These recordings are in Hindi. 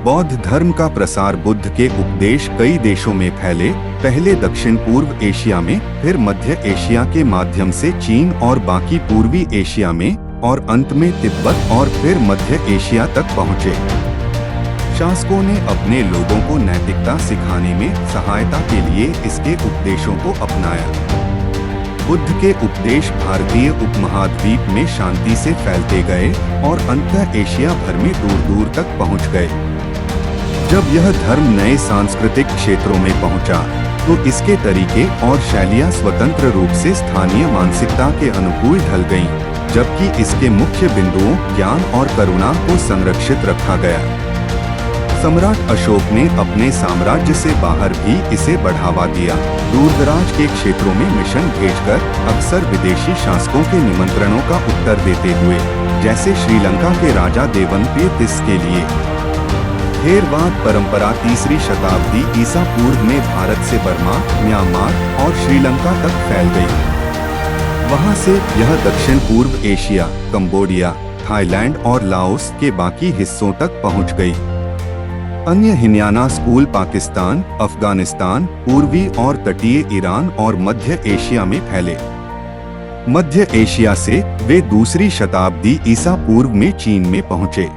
बौद्ध धर्म का प्रसार, बुद्ध के उपदेश कई देशों में फैले, पहले दक्षिण पूर्व एशिया में, फिर मध्य एशिया के माध्यम से चीन और बाकी पूर्वी एशिया में, और अंत में तिब्बत और फिर मध्य एशिया तक पहुँचे। शासकों ने अपने लोगों को नैतिकता सिखाने में सहायता के लिए इसके उपदेशों को अपनाया। बुद्ध के उपदेश भारतीय उपमहाद्वीप में शांति से फैलते गए और अंततः एशिया भर में दूर दूर तक पहुंच गए। जब यह धर्म नए सांस्कृतिक क्षेत्रों में पहुंचा, तो इसके तरीके और शैलियां स्वतंत्र रूप से स्थानीय मानसिकता के अनुकूल ढल गईं, जबकि इसके मुख्य बिंदुओं ज्ञान और करुणा को संरक्षित रखा गया। सम्राट अशोक ने अपने साम्राज्य से बाहर भी इसे बढ़ावा दिया, दूरदराज के क्षेत्रों में मिशन भेजकर अक्सर विदेशी शासकों के निमंत्रणों का उत्तर देते हुए, जैसे श्रीलंका के राजा देवनप्रिय के लिए। थेरवाद परंपरा 3री शताब्दी ईसा पूर्व में भारत से बर्मा, म्यांमार और श्रीलंका तक फैल गई। वहां से यह दक्षिण पूर्व एशिया, कंबोडिया, थाईलैंड और लाओस के बाकी हिस्सों तक पहुंच गई। अन्य हिनयाना स्कूल पाकिस्तान, अफगानिस्तान, पूर्वी और तटीय ईरान और मध्य एशिया में फैले। मध्य एशिया से वे 2री शताब्दी ईसा पूर्व में चीन में पहुंचे।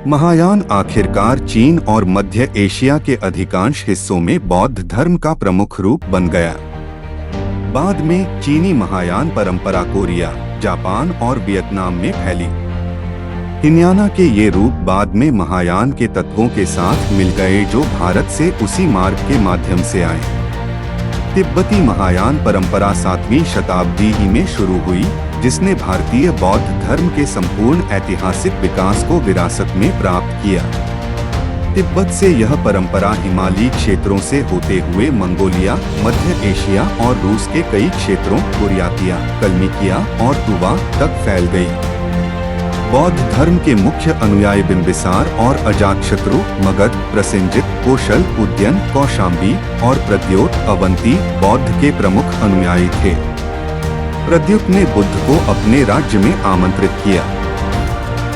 महायान आखिरकार चीन और मध्य एशिया के अधिकांश हिस्सों में बौद्ध धर्म का प्रमुख रूप बन गया। बाद में चीनी महायान परंपरा कोरिया, जापान और वियतनाम में फैली। हिनयाना के ये रूप बाद में महायान के तत्वों के साथ मिल गए, जो भारत से उसी मार्ग के माध्यम से आए। तिब्बती महायान परंपरा 7वीं शताब्दी ही में शुरू हुई, जिसने भारतीय बौद्ध धर्म के संपूर्ण ऐतिहासिक विकास को विरासत में प्राप्त किया। तिब्बत से यह परंपरा हिमालयी क्षेत्रों से होते हुए मंगोलिया, मध्य एशिया और रूस के कई क्षेत्रों, बुर्यातिया, कलमिकिया और तुवा तक फैल गई। बौद्ध धर्म के मुख्य अनुयायी बिंबिसार और अजातशत्रु, मगध, प्रसेनजित, कोशल, उद्यन, कौशाम्बी और प्रद्योत अवंती बौद्ध के प्रमुख अनुयायी थे। प्रद्योत ने बुद्ध को अपने राज्य में आमंत्रित किया।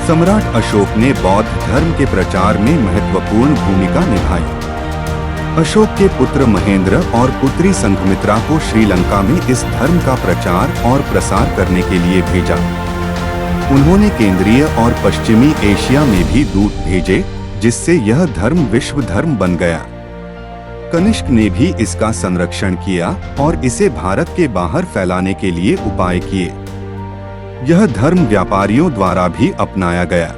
सम्राट अशोक ने बौद्ध धर्म के प्रचार में महत्वपूर्ण भूमिका निभाई। अशोक के पुत्र महेंद्र और पुत्री संघमित्रा को श्रीलंका में इस धर्म का प्रचार और प्रसार करने के लिए भेजा। उन्होंने केंद्रीय और पश्चिमी एशिया में भी दूत भेजे, जिससे यह धर्म विश्व धर्म बन गया। कनिष्क ने भी इसका संरक्षण किया और इसे भारत के बाहर फैलाने के लिए उपाय किए। यह धर्म व्यापारियों द्वारा भी अपनाया गया।